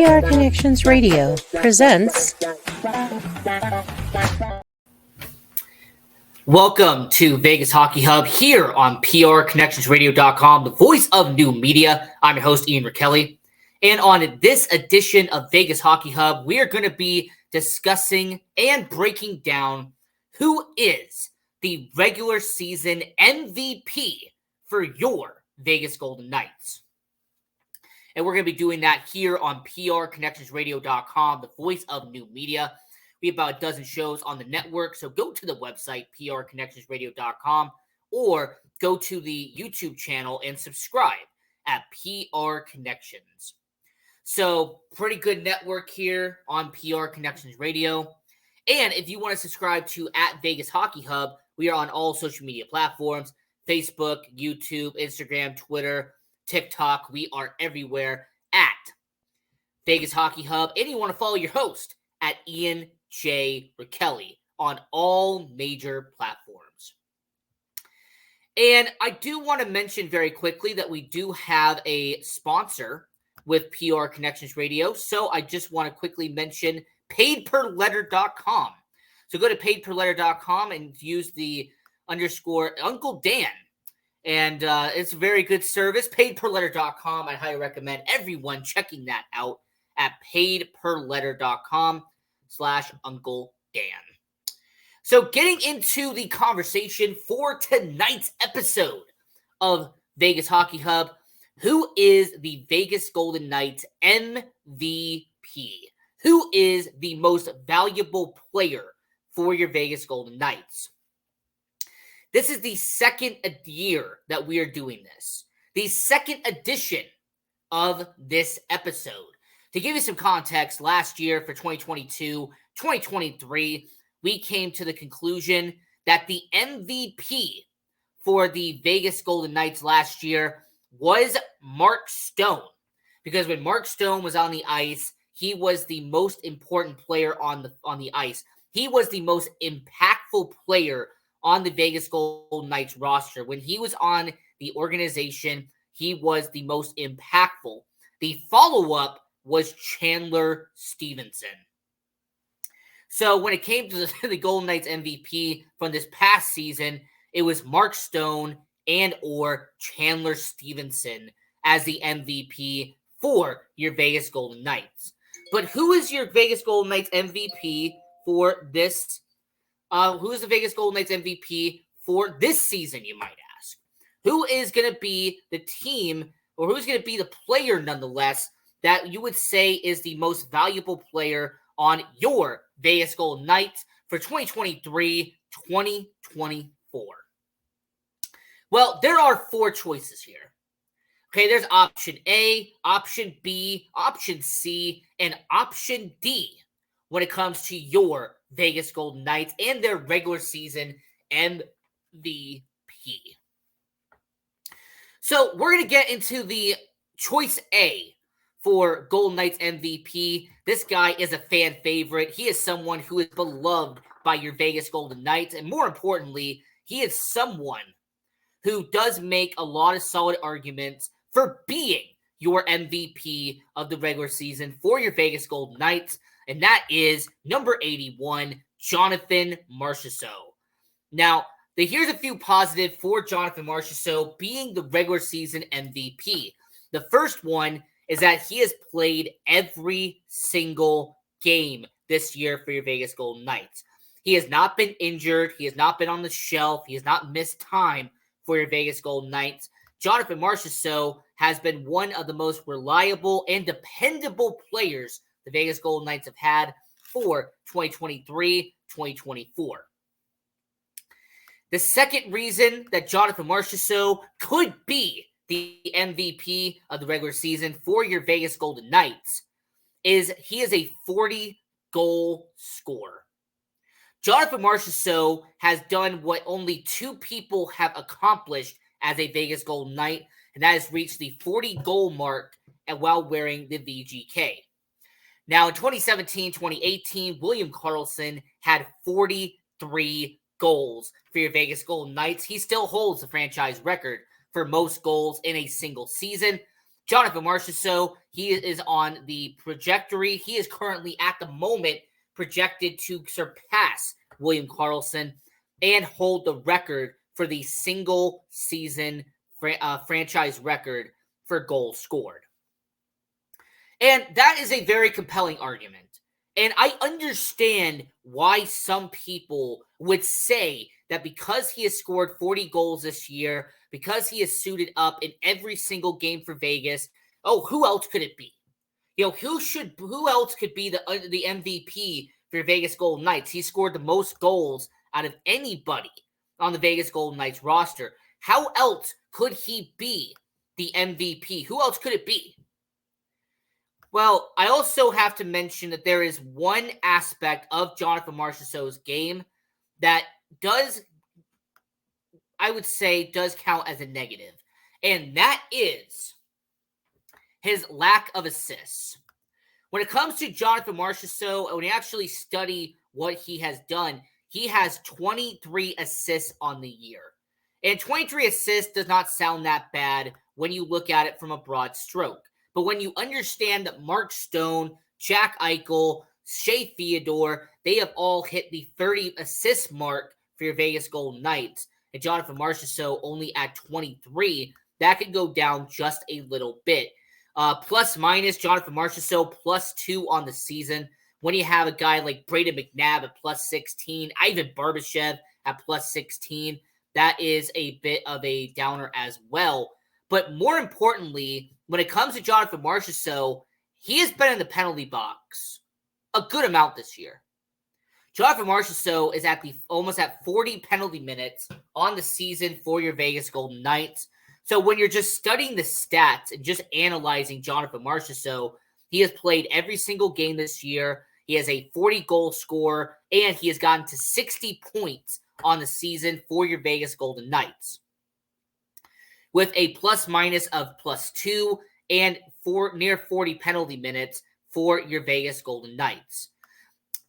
PR Connections Radio presents. Welcome to Vegas Hockey Hub here on PRConnectionsRadio.com, the voice of new media. I'm your host, Ian Rachiele. And on this edition of Vegas Hockey Hub, we are going to be discussing and breaking down who is the regular season MVP for your Vegas Golden Knights. And we're going to be doing that here on PRConnectionsRadio.com, the voice of new media. We have about a dozen shows on the network, so go to the website, PRConnectionsRadio.com, or go to the YouTube channel and subscribe at PR Connections. So, pretty good network here on PR Connections Radio. And if you want to subscribe to at Vegas Hockey Hub, we are on all social media platforms, Facebook, YouTube, Instagram, Twitter, TikTok. We are everywhere at Vegas Hockey Hub. And you want to follow your host at Ian J. Rachiele on all major platforms. And I do want to mention very quickly that we do have a sponsor with PR Connections Radio. So I just want to quickly mention paidperletter.com. So go to paidperletter.com and use the _ Uncle Dan. And it's a very good service. Paidperletter.com. I highly recommend everyone checking that out at paidperletter.com/Uncle Dan. So getting into the conversation for tonight's episode of Vegas Hockey Hub, who is the Vegas Golden Knights MVP? Who is the most valuable player for your Vegas Golden Knights? This is the second year that we are doing this. The second edition of this episode. To give you some context, last year for 2022, 2023, we came to the conclusion that the MVP for the Vegas Golden Knights last year was Mark Stone. Because when Mark Stone was on the ice, he was the most important player on the ice. He was the most impactful player on the Vegas Golden Knights roster. When he was on the organization, he was the most impactful. The follow-up was Chandler Stevenson. So when it came to the Golden Knights MVP from this past season, it was Mark Stone and or Chandler Stevenson as the MVP for your Vegas Golden Knights. But who is your Vegas Golden Knights MVP for this? Who is the Vegas Golden Knights MVP for this season, you might ask? Who is going to be the team, or who's going to be the player, nonetheless, that you would say is the most valuable player on your Vegas Golden Knights for 2023-2024? Well, there are four choices here. Okay, there's option A, option B, option C, and option D when it comes to your Vegas Golden Knights and their regular season MVP. So we're going to get into the choice A for Golden Knights MVP. This guy is a fan favorite. He is someone who is beloved by your Vegas Golden Knights. And more importantly, he is someone who does make a lot of solid arguments for being your MVP of the regular season for your Vegas Golden Knights. And that is number 81, Jonathan Marchessault. Now, here's a few positives for Jonathan Marchessault being the regular season MVP. The first one is that he has played every single game this year for your Vegas Golden Knights. He has not been injured. He has not been on the shelf. He has not missed time for your Vegas Golden Knights. Jonathan Marchessault has been one of the most reliable and dependable players the Vegas Golden Knights have had for 2023-2024. The second reason that Jonathan Marchessault could be the MVP of the regular season for your Vegas Golden Knights is he is a 40-goal scorer. Jonathan Marchessault has done what only two people have accomplished as a Vegas Golden Knight, and that has reached the 40-goal mark while wearing the VGK. Now, in 2017-2018, William Karlsson had 43 goals for your Vegas Golden Knights. He still holds the franchise record for most goals in a single season. Jonathan Marchessault, he is on the trajectory. He is currently at the moment projected to surpass William Karlsson and hold the record for the single season franchise record for goals scored. And that is a very compelling argument. And I understand why some people would say that because he has scored 40 goals this year, because he has suited up in every single game for Vegas, oh, who else could it be? You know, who else could be the MVP for Vegas Golden Knights? He scored the most goals out of anybody on the Vegas Golden Knights roster. How else could he be the MVP? Who else could it be? Well, I also have to mention that there is one aspect of Jonathan Marchessault's game that I would say, does count as a negative. And that is his lack of assists. When it comes to Jonathan Marchessault, when you actually study what he has done, he has 23 assists on the year. And 23 assists does not sound that bad when you look at it from a broad stroke. But when you understand that Mark Stone, Jack Eichel, Shea Theodore, they have all hit the 30 assist mark for your Vegas Golden Knights, and Jonathan Marchessault only at 23, that could go down just a little bit. Plus minus, Jonathan Marchessault +2 on the season. When you have a guy like Braden McNabb at +16, Ivan Barbashev at +16, that is a bit of a downer as well. But more importantly, when it comes to Jonathan Marchessault, he has been in the penalty box a good amount this year. Jonathan Marchessault is almost at 40 penalty minutes on the season for your Vegas Golden Knights. So when you're just studying the stats and just analyzing Jonathan Marchessault, he has played every single game this year. He has a 40-goal score, and he has gotten to 60 points on the season for your Vegas Golden Knights, with a plus-minus of +2 and near 40 penalty minutes for your Vegas Golden Knights.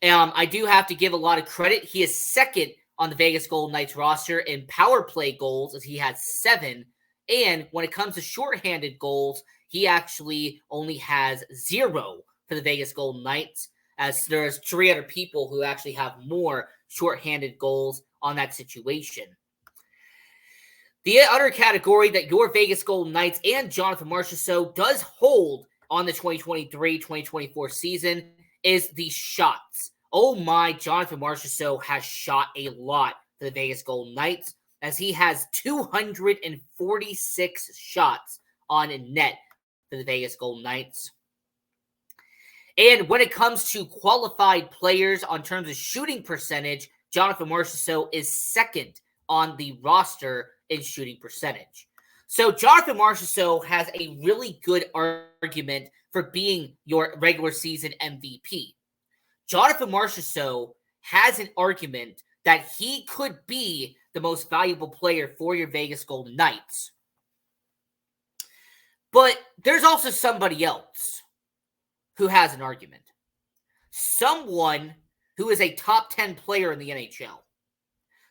I do have to give a lot of credit. He is second on the Vegas Golden Knights roster in power play goals, as he has 7. And when it comes to shorthanded goals, he actually only has 0 for the Vegas Golden Knights, as there's 3 other people who actually have more shorthanded goals on that situation. The other category that your Vegas Golden Knights and Jonathan Marchessault does hold on the 2023-2024 season is the shots. Oh my, Jonathan Marchessault has shot a lot for the Vegas Golden Knights, as he has 246 shots on net for the Vegas Golden Knights. And when it comes to qualified players on terms of shooting percentage, Jonathan Marchessault is second on the roster in shooting percentage. So Jonathan Marchessault has a really good argument for being your regular season MVP. Jonathan Marchessault has an argument that he could be the most valuable player for your Vegas Golden Knights. But there's also somebody else who has an argument. Someone who is a top 10 player in the NHL.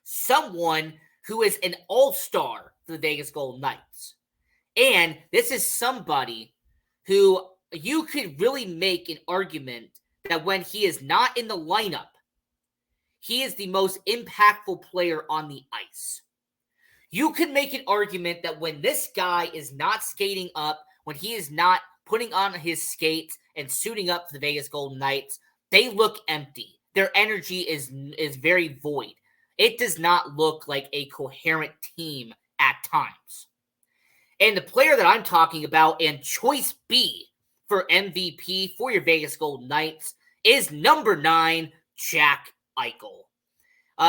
Someone who is an all-star for the Vegas Golden Knights. And this is somebody who you could really make an argument that when he is not in the lineup, he is the most impactful player on the ice. You could make an argument that when this guy is not skating up, when he is not putting on his skates and suiting up for the Vegas Golden Knights, they look empty. Their energy is very void. It does not look like a coherent team at times. And the player that I'm talking about, and choice B for MVP for your Vegas Golden Knights, is number 9, Jack Eichel.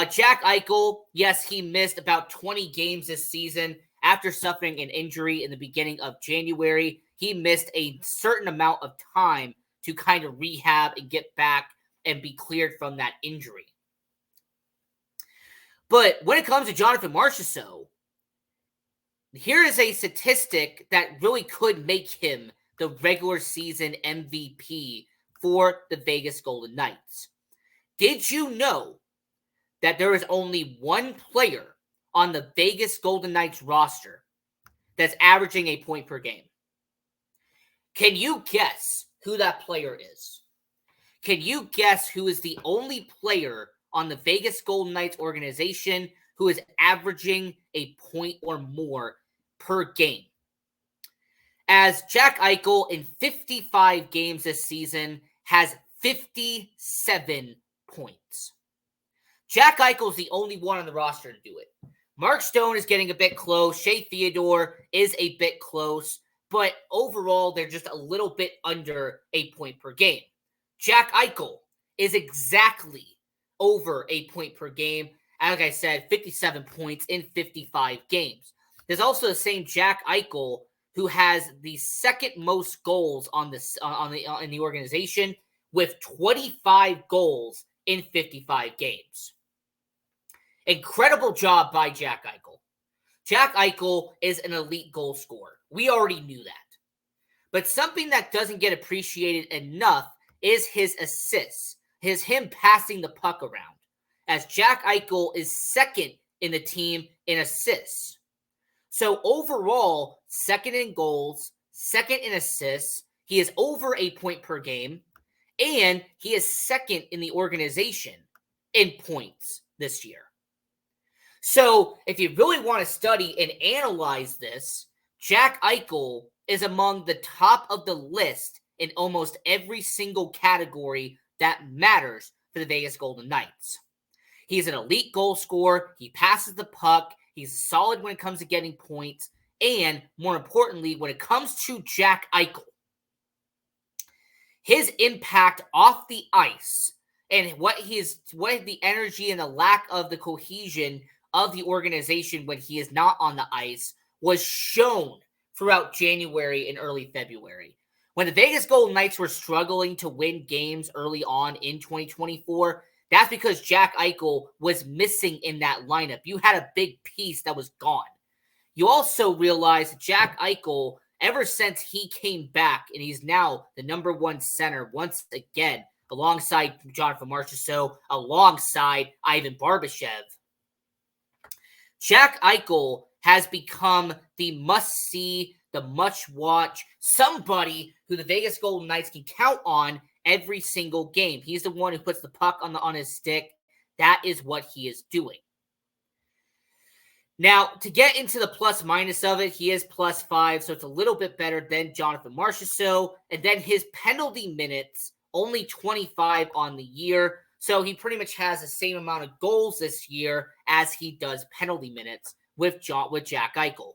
Jack Eichel, yes, he missed about 20 games this season after suffering an injury in the beginning of January. He missed a certain amount of time to kind of rehab and get back and be cleared from that injury. But when it comes to Jonathan Marchessault, here is a statistic that really could make him the regular season MVP for the Vegas Golden Knights. Did you know that there is only one player on the Vegas Golden Knights roster that's averaging a point per game? Can you guess who that player is? Can you guess who is the only player on the Vegas Golden Knights organization who is averaging a point or more per game? As Jack Eichel in 55 games this season has 57 points. Jack Eichel is the only one on the roster to do it. Mark Stone is getting a bit close. Shea Theodore is a bit close. But overall, they're just a little bit under a point per game. Jack Eichel is exactly over a point per game. Like I said, 57 points in 55 games. There's also the same Jack Eichel who has the second most goals in the organization with 25 goals in 55 games. Incredible job by Jack Eichel. Jack Eichel is an elite goal scorer. We already knew that. But something that doesn't get appreciated enough is his assists, him passing the puck around, as Jack Eichel is second in the team in assists. So overall, second in goals, second in assists, he is over a point per game, and he is second in the organization in points this year. So if you really want to study and analyze this, Jack Eichel is among the top of the list in almost every single category that matters for the Vegas Golden Knights. He's an elite goal scorer. He passes the puck. He's solid when it comes to getting points. And more importantly, when it comes to Jack Eichel, his impact off the ice and what the energy and the lack of the cohesion of the organization when he is not on the ice was shown throughout January and early February. When the Vegas Golden Knights were struggling to win games early on in 2024, that's because Jack Eichel was missing in that lineup. You had a big piece that was gone. You also realize that Jack Eichel, ever since he came back, and he's now the number one center once again, alongside Jonathan Marchessault, alongside Ivan Barbashev, Jack Eichel has become the must-see, the must-watch, somebody who the Vegas Golden Knights can count on every single game. He's the one who puts the puck on his stick. That is what he is doing. Now, to get into the plus-minus of it, he is +5, so it's a little bit better than Jonathan Marchessault. And then his penalty minutes, only 25 on the year. So he pretty much has the same amount of goals this year as he does penalty minutes with Jack Eichel.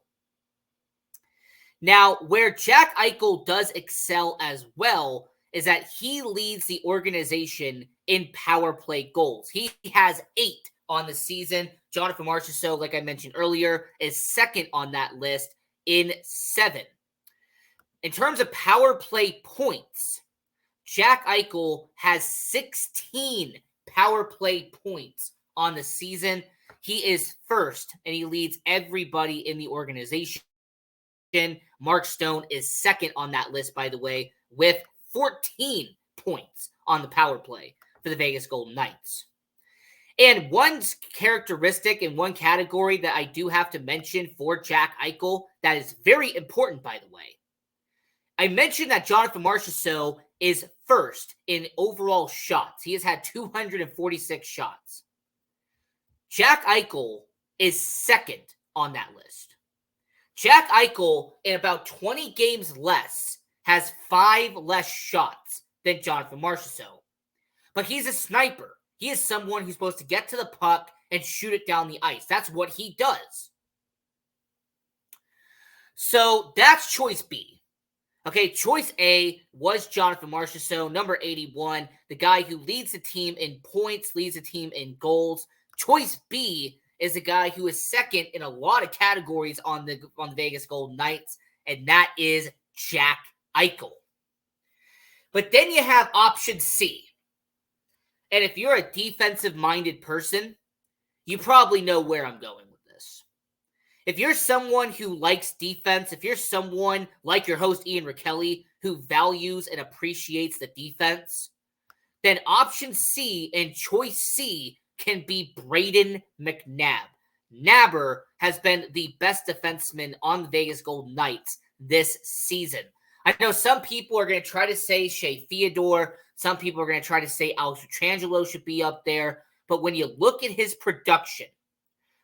Now, where Jack Eichel does excel as well is that he leads the organization in power play goals. He has 8 on the season. Jonathan Marchessault, like I mentioned earlier, is second on that list in 7. In terms of power play points, Jack Eichel has 16 power play points on the season. He is first, and he leads everybody in the organization. Mark Stone is second on that list, by the way, with 14 points on the power play for the Vegas Golden Knights. And one characteristic in one category that I do have to mention for Jack Eichel that is very important, by the way. I mentioned that Jonathan Marchessault is first in overall shots. He has had 246 shots. Jack Eichel is second on that list. Jack Eichel, in about 20 games less, has 5 less shots than Jonathan Marchessault. But he's a sniper. He is someone who's supposed to get to the puck and shoot it down the ice. That's what he does. So that's choice B. Okay, choice A was Jonathan Marchessault, number 81, the guy who leads the team in points, leads the team in goals. Choice B is the guy who is second in a lot of categories on the Vegas Golden Knights, and that is Jack Eichel. But then you have option C. And if you're a defensive-minded person, you probably know where I'm going with this. If you're someone who likes defense, if you're someone like your host Ian Rachiele who values and appreciates the defense, then option C and choice C can be Brayden McNabb. Nabber has been the best defenseman on the Vegas Golden Knights this season. I know some people are going to try to say Shea Theodore. Some people are going to try to say Alex Pietrangelo should be up there. But when you look at his production,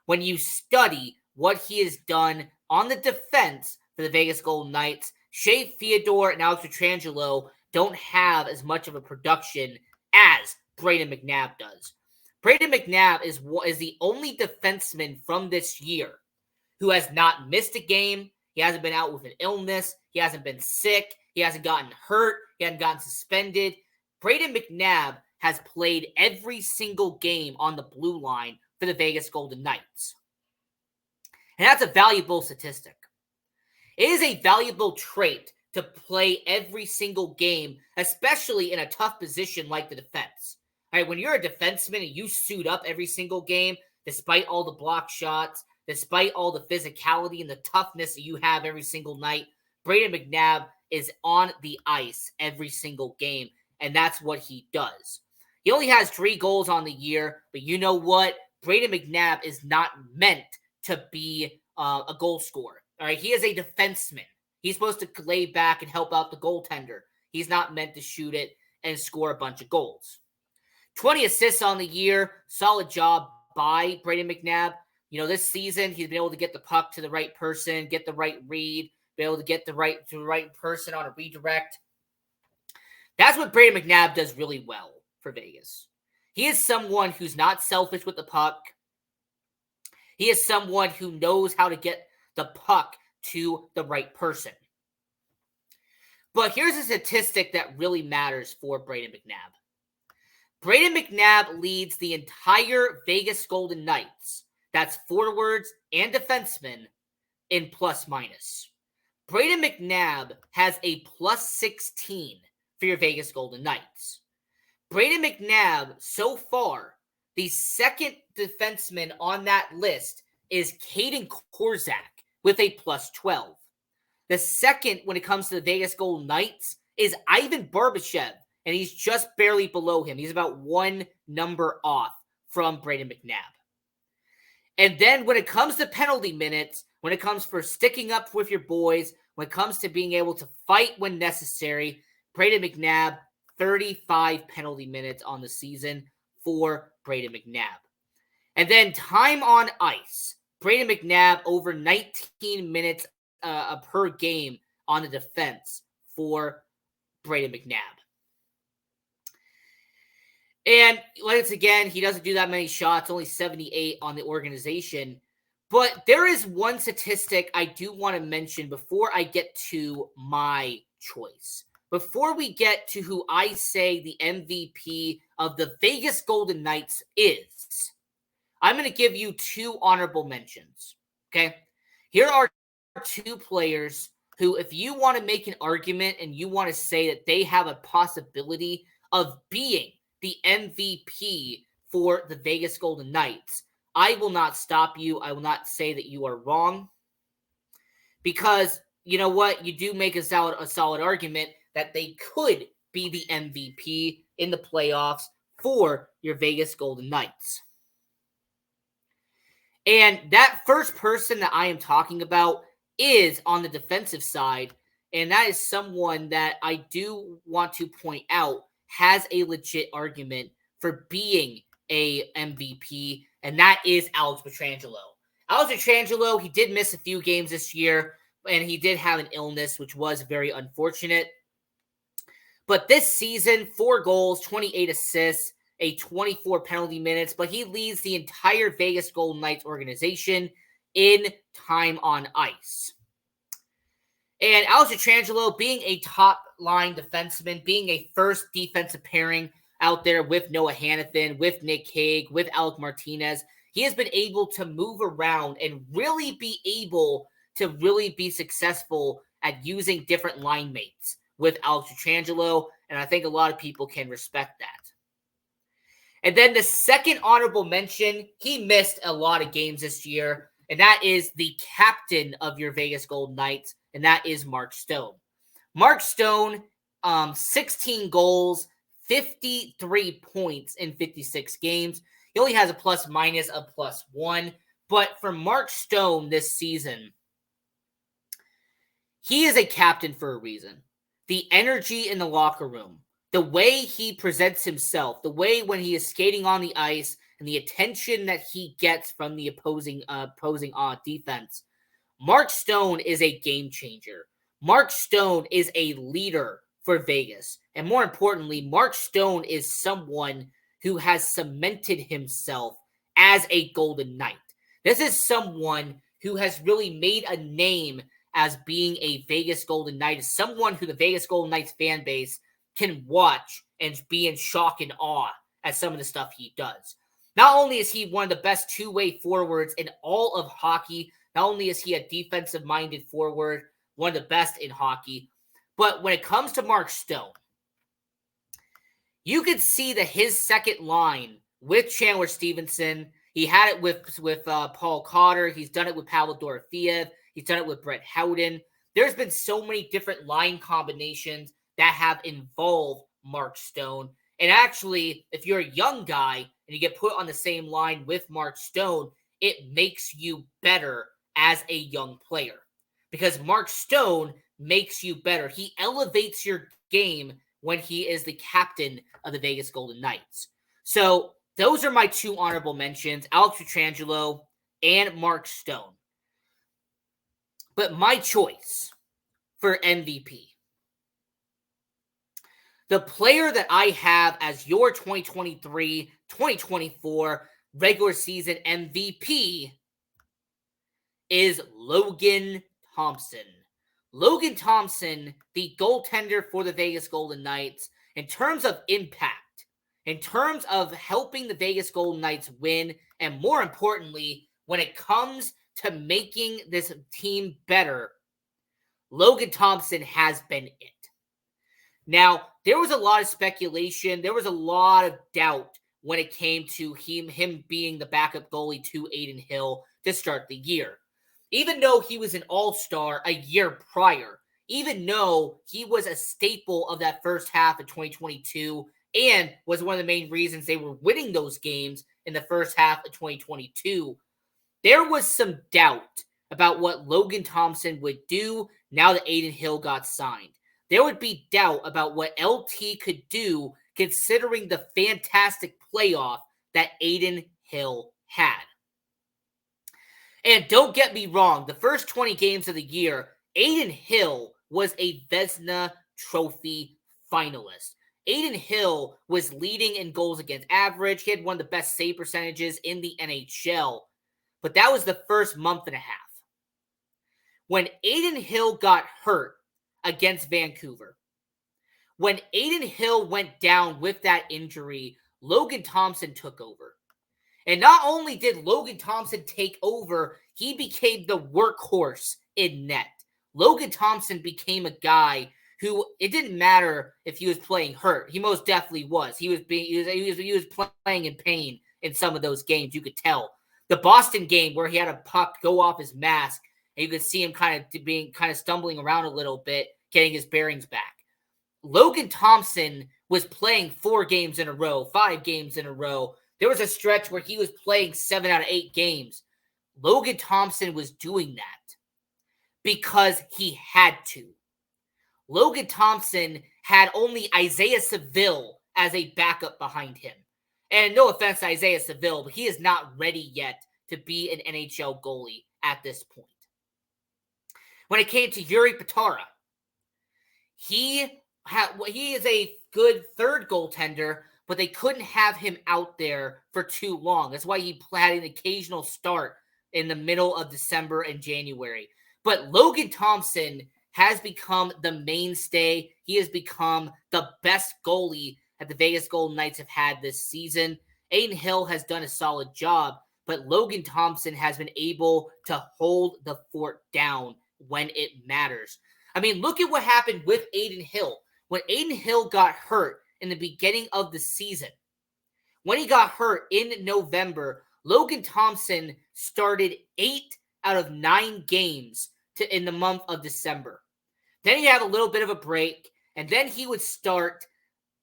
when you study what he has done on the defense for the Vegas Golden Knights, Shea Theodore and Alex Pietrangelo don't have as much of a production as Brayden McNabb does. Brayden McNabb is the only defenseman from this year who has not missed a game. He hasn't been out with an illness. He hasn't been sick. He hasn't gotten hurt. He hasn't gotten suspended. Brayden McNabb has played every single game on the blue line for the Vegas Golden Knights. And that's a valuable statistic. It is a valuable trait to play every single game, especially in a tough position like the defense. All right, when you're a defenseman and you suit up every single game, despite all the block shots, despite all the physicality and the toughness that you have every single night, Brayden McNabb is on the ice every single game, and that's what he does. He only has 3 goals on the year, but you know what? Brayden McNabb is not meant to be a goal scorer. All right, he is a defenseman. He's supposed to lay back and help out the goaltender. He's not meant to shoot it and score a bunch of goals. 20 assists on the year. Solid job by Brayden McNabb. You know, this season, he's been able to get the puck to the right person, get the right read, be able to get the right person on a redirect. That's what Brayden McNabb does really well for Vegas. He is someone who's not selfish with the puck. He is someone who knows how to get the puck to the right person. But here's a statistic that really matters for Brayden McNabb. Brayden McNabb leads the entire Vegas Golden Knights, that's forwards and defensemen, in plus minus. Brayden McNabb has a plus 16 for your Vegas Golden Knights. Brayden McNabb, so far, the second defenseman on that list is Caden Korzak with a plus 12. The second, when it comes to the Vegas Golden Knights, is Ivan Barbashev, and he's just barely below him. He's about 1 number off from Brayden McNabb. And then when it comes to penalty minutes, when it comes for sticking up with your boys, when it comes to being able to fight when necessary, Brayden McNabb, 35 penalty minutes on the season for Brayden McNabb. And then time on ice, Brayden McNabb over 19 minutes per game on the defense for Brayden McNabb. And once again, he doesn't do that many shots, only 78 on the organization. But there is one statistic I do want to mention before I get to my choice. Before we get to who I say the MVP of the Vegas Golden Knights is, I'm going to give you 2 honorable mentions. Okay? Here are 2 players who, if you want to make an argument and you want to say that they have a possibility of being the MVP for the Vegas Golden Knights, I will not stop you. I will not say that you are wrong. Because, you know what? You do make a solid argument that they could be the MVP in the playoffs for your Vegas Golden Knights. And that first person that I am talking about is on the defensive side, and that is someone that I do want to point out has a legit argument for being a MVP, and that is Alex Pietrangelo. Alex Pietrangelo, he did miss a few games this year, and he did have an illness, which was very unfortunate. But this season, 4 goals, 28 assists, a 24 penalty minutes, but he leads the entire Vegas Golden Knights organization in time on ice. And Alex Pietrangelo, being a top-line defenseman, being a first defensive pairing out there with Noah Hanifin, with Nick Hague, with Alec Martinez, he has been able to move around and really be able to really be successful at using different line mates with Alex Pietrangelo, and I think a lot of people can respect that. And then the second honorable mention, he missed a lot of games this year, and that is the captain of your Vegas Golden Knights, and that is Mark Stone. Mark Stone, 16 goals, 53 points in 56 games. He only has a plus-minus of +1, but for Mark Stone this season, he is a captain for a reason. the energy in the locker room, the way he presents himself, the way when he is skating on the ice, and the attention that he gets from the opposing defense. Mark Stone is a game changer. Mark Stone is a leader for Vegas. And more importantly, Mark Stone is someone who has cemented himself as a Golden Knight. This is someone who has really made a name as being a Vegas Golden Knight, as someone who the Vegas Golden Knights fan base can watch and be in shock and awe at some of the stuff he does. Not only is he one of the best two-way forwards in all of hockey, not only is he a defensive-minded forward, one of the best in hockey, but when it comes to Mark Stone, you could see that his second line with Chandler Stevenson, he had it with Paul Cotter, he's done it with Pavel Dorofeev, he's done it with Brett Howden. There's been so many different line combinations that have involved Mark Stone. And actually, if you're a young guy and you get put on the same line with Mark Stone, it makes you better as a young player. Because Mark Stone makes you better. He elevates your game when he is the captain of the Vegas Golden Knights. So those are my two honorable mentions, Alex Pietrangelo and Mark Stone. But my choice for MVP, the player that I have as your 2023-2024 regular season MVP is Logan Thompson. Logan Thompson, the goaltender for the Vegas Golden Knights, in terms of impact, in terms of helping the Vegas Golden Knights win, and more importantly, when it comes to making this team better, Logan Thompson has been it. Now, there was a lot of speculation. There was a lot of doubt when it came to him being the backup goalie to Adin Hill to start the year. Even though he was an all-star a year prior, even though he was a staple of that first half of 2022 and was one of the main reasons they were winning those games in the first half of 2022, there was some doubt about what Logan Thompson would do now that Adin Hill got signed. There would be doubt about what LT could do considering the fantastic playoff that Adin Hill had. And don't get me wrong, the first 20 games of the year, Adin Hill was a Vezina Trophy finalist. Adin Hill was leading in goals against average. He had one of the best save percentages in the NHL. But that was the first month and a half. When Adin Hill got hurt against Vancouver, when Adin Hill went down with that injury, Logan Thompson took over. And not only did Logan Thompson take over, he became the workhorse in net. Logan Thompson became a guy who, it didn't matter if he was playing hurt. He most definitely was. He was playing in pain in some of those games. You could tell. The Boston game where he had a puck go off his mask, and you could see him kind of stumbling around a little bit, getting his bearings back. Logan Thompson was playing 4 games in a row, 5 games in a row. There was a stretch where he was playing 7 out of 8 games. Logan Thompson was doing that because he had to. Logan Thompson had only Isaiah Seville as a backup behind him. And no offense to Isaiah Seville, but he is not ready yet to be an NHL goalie at this point. When it came to Yuri Patara, he is a good third goaltender, but they couldn't have him out there for too long. That's why he had an occasional start in the middle of December and January. But Logan Thompson has become the mainstay. He has become the best goalie that the Vegas Golden Knights have had this season. Adin Hill has done a solid job, but Logan Thompson has been able to hold the fort down when it matters. I mean, look at what happened with Adin Hill. When Adin Hill got hurt in the beginning of the season, when he got hurt in November, Logan Thompson started 8 out of 9 games in the month of December. Then he had a little bit of a break, and then he would start,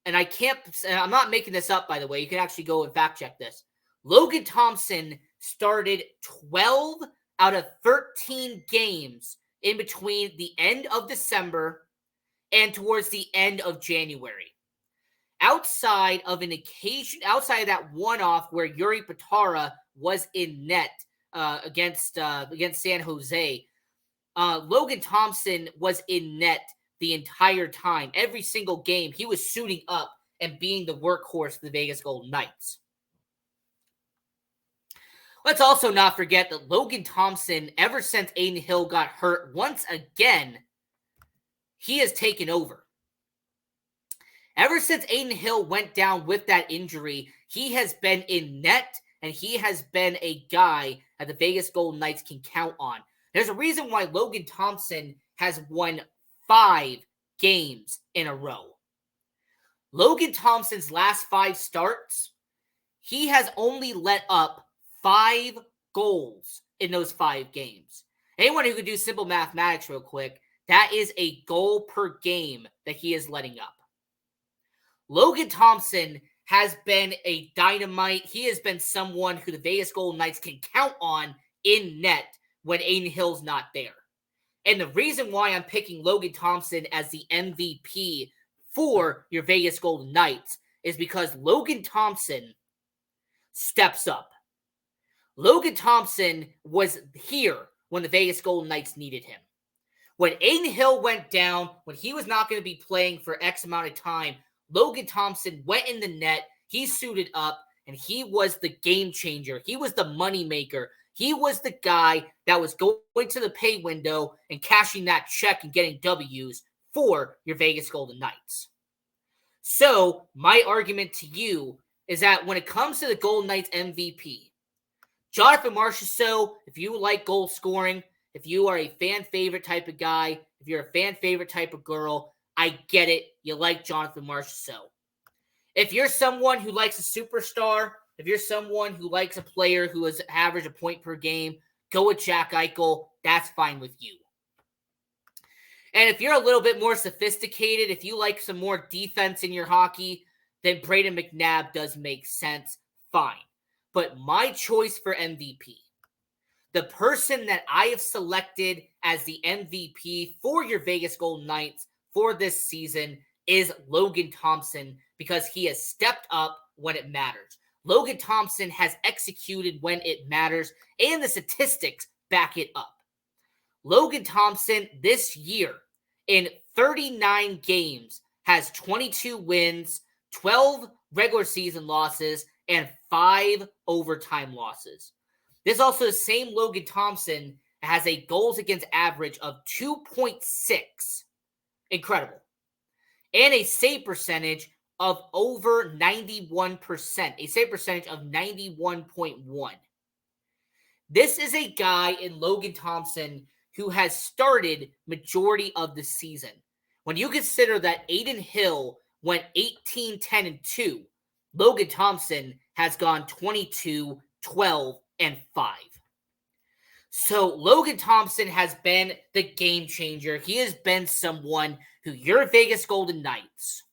and I'm not making this up, by the way. You can actually go and fact check this. Logan Thompson started 12 out of 13 games in between the end of December and towards the end of January. Outside of that one-off where Yuri Patara was in net against San Jose, Logan Thompson was in net the entire time. Every single game, he was suiting up and being the workhorse for the Vegas Golden Knights. Let's also not forget that Logan Thompson, ever since Adin Hill got hurt once again, he has taken over. Ever since Adin Hill went down with that injury, he has been in net, and he has been a guy that the Vegas Golden Knights can count on. There's a reason why Logan Thompson has won 5 games in a row. Logan Thompson's last 5 starts, he has only let up 5 goals in those 5 games. Anyone who could do simple mathematics real quick, that is a goal per game that he is letting up. Logan Thompson has been a dynamite. He has been someone who the Vegas Golden Knights can count on in net when Adin Hill's not there. And the reason why I'm picking Logan Thompson as the MVP for your Vegas Golden Knights is because Logan Thompson steps up. Logan Thompson was here when the Vegas Golden Knights needed him. When Adin Hill went down, when he was not going to be playing for X amount of time, Logan Thompson went in the net, he suited up, and he was the game changer. He was the money maker. He was the guy that was going to the pay window and cashing that check and getting W's for your Vegas Golden Knights. So, my argument to you is that when it comes to the Golden Knights MVP, Jonathan Marchessault, if you like goal scoring, if you are a fan favorite type of guy, if you're a fan favorite type of girl, I get it. You like Jonathan Marchessault. If you're someone who likes a superstar, if you're someone who likes a player who has averaged a point per game, go with Jack Eichel. That's fine with you. And if you're a little bit more sophisticated, if you like some more defense in your hockey, then Brayden McNabb does make sense. Fine. But my choice for MVP, the person that I have selected as the MVP for your Vegas Golden Knights for this season is Logan Thompson, because he has stepped up when it matters. Logan Thompson has executed when it matters, and the statistics back it up. Logan Thompson this year in 39 games has 22 wins, 12 regular season losses, and 5 overtime losses. This is also the same Logan Thompson has a goals against average of 2.6. Incredible. And a save percentage of over 91%. A save percentage of 91.1. This is a guy in Logan Thompson who has started majority of the season. When you consider that Adin Hill went 18, 10, and 2, Logan Thompson has gone 22, 12, and 5. So Logan Thompson has been the game changer. He has been someone who your Vegas Golden Knights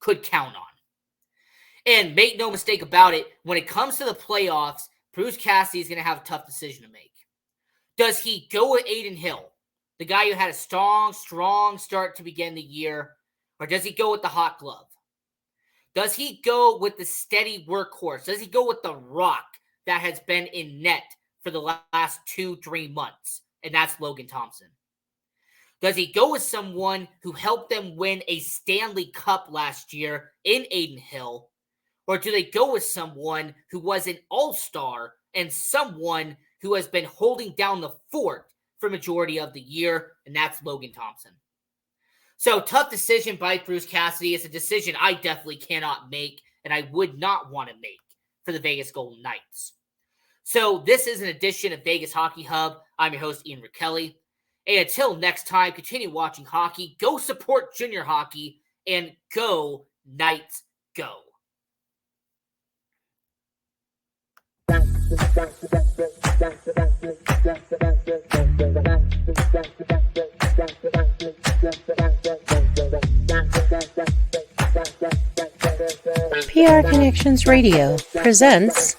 could count on. And make no mistake about it, when it comes to the playoffs, Bruce Cassidy is going to have a tough decision to make. Does he go with Adin Hill, the guy who had a strong start to begin the year, or does he go with the hot glove? Does he go with the steady workhorse? Does he go with the rock that has been in net for the last 2-3 months? And that's Logan Thompson. Does he go with someone who helped them win a Stanley Cup last year in Adin Hill? Or do they go with someone who was an all-star and someone who has been holding down the fort for majority of the year? And that's Logan Thompson. So, tough decision by Bruce Cassidy. It's a decision I definitely cannot make, and I would not want to make for the Vegas Golden Knights. So, this is an edition of Vegas Hockey Hub. I'm your host, Ian Rachiele. And until next time, continue watching hockey, go support junior hockey, and go Knights go. PR Connections Radio presents